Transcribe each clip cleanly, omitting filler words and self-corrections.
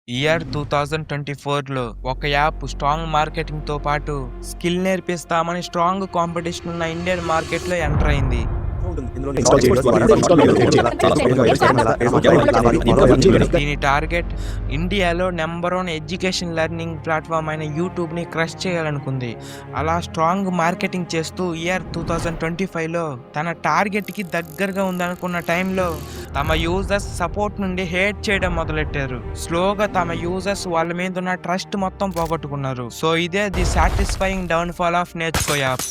Year 2024లో ఒక app strong మార్కెటింగ్‌తో పాటు skill నేర్పిస్తామని strong competition ఉన్న ఇండియన్ మార్కెట్‌లో ఎంటర్ అయింది. దీని టార్గెట్ ఇండియాలో నెంబర్ 1 ఎడ్యుకేషన్ లెర్నింగ్ ప్లాట్‌ఫామ్ అయిన యూట్యూబ్‌ని క్రష్ చేయాలనుకుంది. అలా స్ట్రాంగ్ మార్కెటింగ్ చేస్తూ ఇయర్ 2025లో తన టార్గెట్‌కి దగ్గరగా ఉందనుకున్న టైంలో తమ యూజర్స్ సపోర్ట్ నుండి హేట్ చేయడం మొదలెట్టారు. స్లోగా తమ యూజర్స్ వాళ్ళ మీద ఉన్న ట్రస్ట్ మొత్తం పోగొట్టుకున్నారు. సో ఇదే ది సాటిస్ఫైయింగ్ డౌన్‌ఫాల్ ఆఫ్ నేర్చుకో యాప్.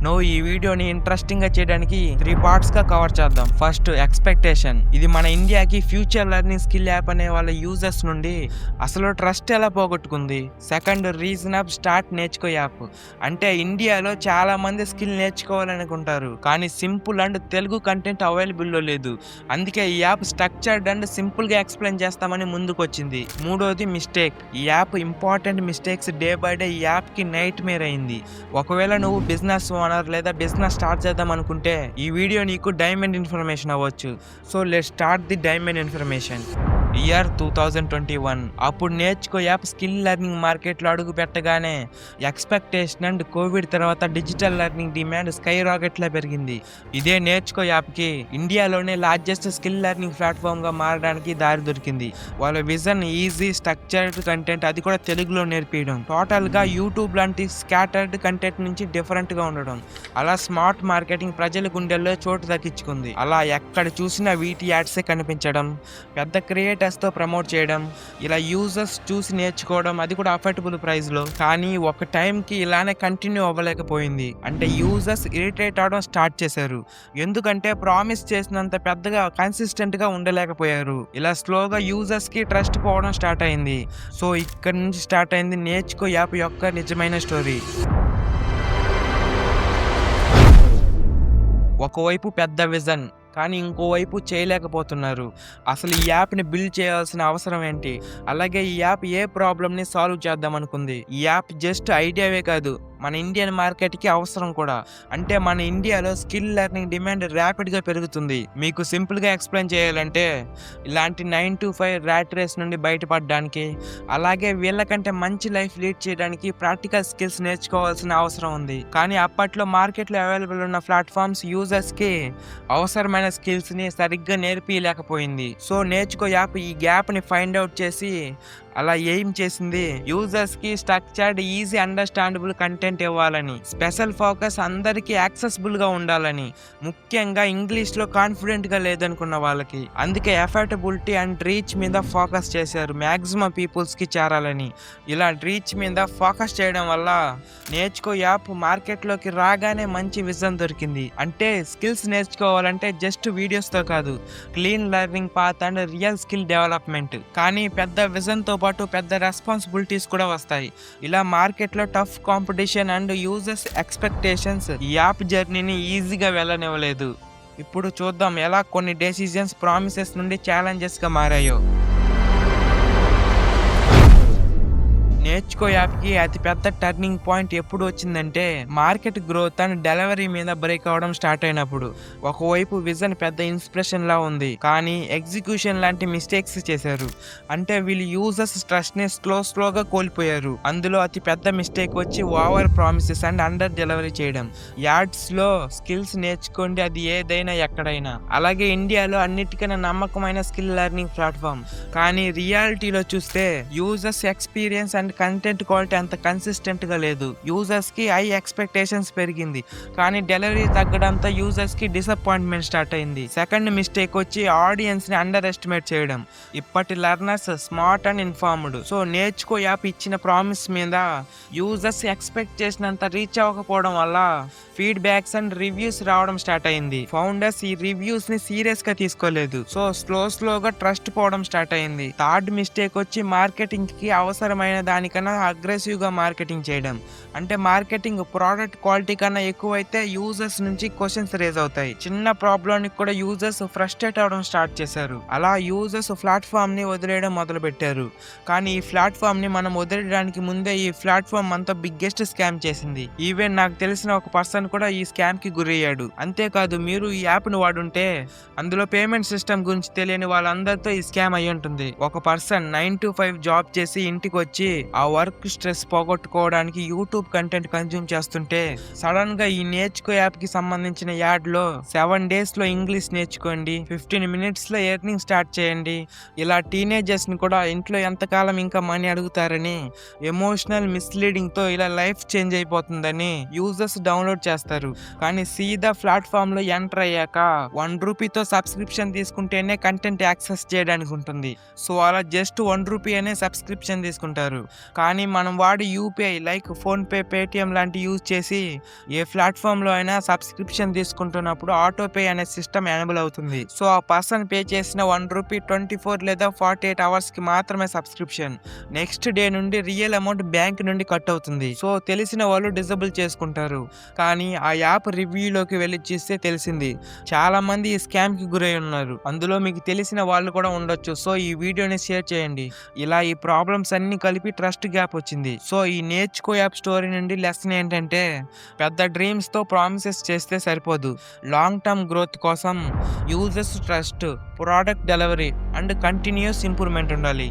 నువ్వు ఈ వీడియోని ఇంట్రెస్టింగ్ గా చేయడానికి 3 పార్ట్స్ గా కవర్ చేద్దాం. First, expectation. ఇది మన ఇండియాకి ఫ్యూచర్ లెర్నింగ్ స్కిల్ యాప్ అనే వాళ్ళ యూజర్స్ నుండి అసలు ట్రస్ట్ ఎలా పోగొట్టుకుంది. సెకండ్, రీజన్ ఆఫ్ స్టార్ట్ నేర్చుకో యాప్. అంటే ఇండియాలో చాలా మంది స్కిల్ నేర్చుకోవాలనుకుంటారు, కానీ simple and Telugu content available లో లేదు. అందుకే ఈ యాప్ స్ట్రక్చర్డ్ అండ్ సింపుల్ గా ఎక్స్ప్లెయిన్ చేస్తామని ముందుకు వచ్చింది. మూడోది, మిస్టేక్. ఈ app important mistakes day by day ఈ యాప్ కి నైట్ మేర్ అయింది. ఒకవేళ నువ్వు బిజినెస్ ఓనర్ లేదా బిజినెస్ స్టార్ట్ చేద్దాం అనుకుంటే ఈ వీడియో నీకు డైమండ్ ఇన్ఫర్మేషన్ అవ్వచ్చు. So let's start the diamond information. Year 2021 అప్పుడు నేర్చుకో యాప్ స్కిల్ లెర్నింగ్ మార్కెట్లో అడుగు పెట్టగానే ఎక్స్పెక్టేషన్ అండ్ కోవిడ్ తర్వాత digital learning demand skyrocket లా పెరిగింది. ఇదే నేర్చుకో యాప్ కి ఇండియాలోనే లార్జెస్ట్ స్కిల్ లెర్నింగ్ ప్లాట్ఫామ్ గా మారడానికి దారి దొరికింది. వాళ్ళ విజన్ ఈజీ స్ట్రక్చర్డ్ కంటెంట్, అది కూడా తెలుగులో నేర్పించడం. టోటల్ గా యూట్యూబ్ లాంటి స్కాటర్డ్ కంటెంట్ నుంచి డిఫరెంట్ గా ఉండడం. అలా స్మార్ట్ మార్కెటింగ్ ప్రజల గుండెల్లో చోటు దక్కించుకుంది. అలా ఎక్కడ చూసినా వీటి యాడ్సే కనిపించడం, పెద్ద క్రియేటర్స్ తో ప్రమోట్ చేయడం, ఇలా యూజర్స్ చూసి నేర్చుకోవడం, అది కూడా అఫోర్డబుల్ ప్రైస్ లో. కానీ ఒక టైంకి ఇలానే కంటిన్యూ అవ్వలేకపోయింది. అంటే యూజర్స్ ఇరిటేట్ అవడం స్టార్ట్ చేశారు. ఎందుకంటే ప్రామిస్ చేసినంత పెద్దగా కన్సిస్టెంట్ గా ఉండలేకపోయారు. ఇలా స్లోగా యూజర్స్ కి ట్రస్ట్ పోవడం స్టార్ట్ అయింది. సో ఇక్కడ నుంచి స్టార్ట్ అయింది నేర్చుకో యాప్ యొక్క నిజమైన స్టోరీ. ఒకవైపు పెద్ద విజన్, కానీ ఇంకోవైపు చేయలేకపోతున్నారు. అసలు ఈ యాప్ని బిల్డ్ చేయాల్సిన అవసరం ఏంటి, అలాగే ఈ యాప్ ఏ ప్రాబ్లమ్ని సాల్వ్ చేద్దాం అనుకుంది. ఈ యాప్ జస్ట్ ఐడియావే కాదు, మన ఇండియన్ మార్కెట్కి అవసరం కూడా. అంటే మన ఇండియాలో స్కిల్ లెర్నింగ్ డిమాండ్ ర్యాపిడ్గా పెరుగుతుంది. మీకు సింపుల్గా ఎక్స్ప్లెయిన్ చేయాలంటే ఇలాంటి 9 to 5 ర్యాట్ రేస్ నుండి బయటపడడానికి, అలాగే వీళ్ళకంటే మంచి లైఫ్ లీడ్ చేయడానికి ప్రాక్టికల్ స్కిల్స్ నేర్చుకోవాల్సిన అవసరం ఉంది. కానీ అప్పట్లో మార్కెట్లో అవైలబుల్ ఉన్న ప్లాట్ఫామ్స్ యూజర్స్కి అవసరమైన స్కిల్స్ ని సరిగ్గా నేర్పియలేకపోయింది. సో నేర్చుకో యాప్ ఈ గ్యాప్ ని ఫైండ్ అవుట్ చేసి అలా ఏం చేసింది, యూజర్స్ కి స్ట్రక్చర్డ్ ఈజీ అండర్స్టాండబుల్ కంటెంట్ ఇవ్వాలని, స్పెషల్ ఫోకస్ అందరికీ యాక్సెసిబుల్ గా ఉండాలని, ముఖ్యంగా ఇంగ్లీష్ లో కాన్ఫిడెంట్ గా లేదనుకున్న వాళ్ళకి. అందుకే ఎఫర్టబిలిటీ అండ్ రీచ్ మీద ఫోకస్ చేశారు, మాక్సిమం పీపుల్స్ కి చేరాలని. ఇలా రీచ్ మీద ఫోకస్ చేయడం వల్ల నేర్చుకో యాప్ మార్కెట్ లోకి రాగానే మంచి విజన్ దొరికింది. అంటే స్కిల్స్ నేర్చుకోవాలంటే జస్ట్ వీడియోస్ తో కాదు, clean learning path and real skill development. కానీ పెద్ద విజన్ తో పాటు పెద్ద రెస్పాన్సిబిలిటీస్ కూడా వస్తాయి. ఇలా మార్కెట్లో tough competition and users expectations ఈ యాప్ జర్నీని ఈజీగా వెళ్ళనివ్వలేదు. ఇప్పుడు చూద్దాం ఎలా కొన్ని డెసిజన్స్ ప్రామిసెస్ నుండి ఛాలెంజెస్ గా మారాయో. నేర్చుకో యాప్కి అతిపెద్ద టర్నింగ్ పాయింట్ ఎప్పుడు వచ్చిందంటే మార్కెట్ గ్రోత్ అండ్ డెలివరీ మీద బ్రేక్ అవడం స్టార్ట్ అయినప్పుడు. ఒకవైపు విజన్ పెద్ద ఇన్స్పిరేషన్ లా ఉంది, కానీ ఎగ్జిక్యూషన్ లాంటి మిస్టేక్స్ చేశారు. అంటే వీళ్ళు యూజర్స్ ట్రస్ట్ ని స్లోగా కోల్పోయారు. అందులో అతి పెద్ద మిస్టేక్ వచ్చి over promises and under delivery చేయడం. యాడ్స్ లో స్కిల్స్ నేర్చుకోండి, అది ఏదైనా ఎక్కడైనా. అలాగే ఇండియాలో అన్నిటికన్నా నమ్మకమైన స్కిల్ లెర్నింగ్ ప్లాట్ఫామ్, కానీ రియాలిటీలో చూస్తే users experience and content quality అంత కన్సిస్టెంట్ గా లేదు. యూజర్స్ కి హై ఎక్స్పెక్టేషన్స్ పెరిగింది, కానీ డెలివరీ తగ్గడంతో యూజర్స్ కి డిసప్పాయింట్మెంట్ స్టార్ట్ అయింది. సెకండ్ మిస్టేక్ వచ్చి ఆడియన్స్ ని అండర్ ఎస్టిమేట్ చేయడం. ఇప్పటి learners smart and informed. So నేర్చుకో యాప్ ఇచ్చిన ప్రామిస్ మీద యూజర్స్ ఎక్స్పెక్ట్ చేసినంత రీచ్ అవ్వకపోవడం వల్ల ఫీడ్బ్యాక్స్ అండ్ రివ్యూస్ రావడం స్టార్ట్ అయింది. ఫౌండర్స్ ఈ రివ్యూస్ ని సీరియస్ గా తీసుకోలేదు. సో స్లోగా ట్రస్ట్ పోవడం స్టార్ట్ అయింది. థర్డ్ మిస్టేక్ వచ్చి మార్కెటింగ్ కి అవసరమైన దాని దానికన్నా అగ్రెసివ్‌గా మార్కెటింగ్ చేయడం. అంటే మార్కెటింగ్ ప్రోడక్ట్ క్వాలిటీ కన్నా ఎక్కువైతే యూజర్స్ నుంచి క్వెషన్స్ రైజ్ అవుతాయి. చిన్న ప్రాబ్లమ్‌కి కూడా యూజర్స్ ఫ్రస్ట్రేట్ అవ్వడం స్టార్ట్ చేశారు. అలా యూజర్స్ ప్లాట్‌ఫామ్‌ని వదిలేయడం మొదలుపెట్టారు. కానీ ఈ ప్లాట్‌ఫామ్‌ని మనం వదిలేయడానికి ముందే ఈ ప్లాట్‌ఫామ్ అంతా బిగ్గెస్ట్ స్కామ్ చేసింది. ఈవెన్ నాకు తెలిసిన ఒక పర్సన్ కూడా ఈ స్కామ్‌కి గురయ్యాడు. అంతేకాదు మీరు ఈ యాప్‌ని వాడుంటే అందులో పేమెంట్ సిస్టమ్ గురించి తెలియని వాళ్ళందరితో ఈ స్కామ్ అయ్యుంటుంది. ఒక పర్సన్ 9-5 జాబ్ చేసి ఇంటికొచ్చి ఆ వర్క్ స్ట్రెస్ పోగొట్టుకోవడానికి యూట్యూబ్ కంటెంట్ కన్జ్యూమ్ చేస్తుంటే సడన్ గా ఈ నేర్చుకో యాప్ కి సంబంధించిన యాడ్ లో 7 డేస్ లో ఇంగ్లీష్ నేర్చుకోండి, 15 మినిట్స్ లో ఎర్నింగ్ స్టార్ట్ చేయండి, ఇలా టీనేజర్స్ ని కూడా ఇంట్లో ఎంతకాలం ఇంకా మనీ అడుగుతారని ఎమోషనల్ మిస్లీడింగ్ తో ఇలా లైఫ్ చేంజ్ అయిపోతుందని యూజర్స్ డౌన్లోడ్ చేస్తారు. కానీ సీదా ప్లాట్ఫామ్ లో ఎంటర్ అయ్యాక 1 రూపీతో సబ్స్క్రిప్షన్ తీసుకుంటేనే కంటెంట్ యాక్సెస్ చేయడానికి ఉంటుంది. సో అలా జస్ట్ 1 రూపీ అనే సబ్స్క్రిప్షన్ తీసుకుంటారు. కానీ మనం వాడి యూపీఐ లైక్ ఫోన్పే, పేటిఎం లాంటి యూజ్ చేసి ఏ ప్లాట్ఫామ్లో అయినా సబ్స్క్రిప్షన్ తీసుకుంటున్నప్పుడు ఆటో పే అనే సిస్టమ్ ఎనేబుల్ అవుతుంది. సో ఆ పర్సన్ పే చేసిన 1 రూపీ 24 లేదా 48 అవర్స్కి మాత్రమే సబ్స్క్రిప్షన్. నెక్స్ట్ డే నుండి రియల్ అమౌంట్ బ్యాంక్ నుండి కట్ అవుతుంది. సో తెలిసిన వాళ్ళు డిజబుల్ చేసుకుంటారు. కానీ ఆ యాప్ రివ్యూలోకి వెళ్ళి చూస్తే తెలిసింది చాలా మంది ఈ స్కామ్ కి గురై ఉన్నారు. అందులో మీకు తెలిసిన వాళ్ళు కూడా ఉండొచ్చు. సో ఈ వీడియోని షేర్ చేయండి. ఇలా ఈ ప్రాబ్లమ్స్ అన్ని కలిపి ట్రస్ట్ గ్యాప్ వచ్చింది. సో ఈ నేర్చుకో యాప్ స్టోరీ నుండి లెసన్ ఏంటంటే పెద్ద డ్రీమ్స్ తో ప్రామిసెస్ చేస్తే సరిపోదు. లాంగ్ టర్మ్ గ్రోత్ కోసం users trust, product delivery and continuous improvement ఉండాలి.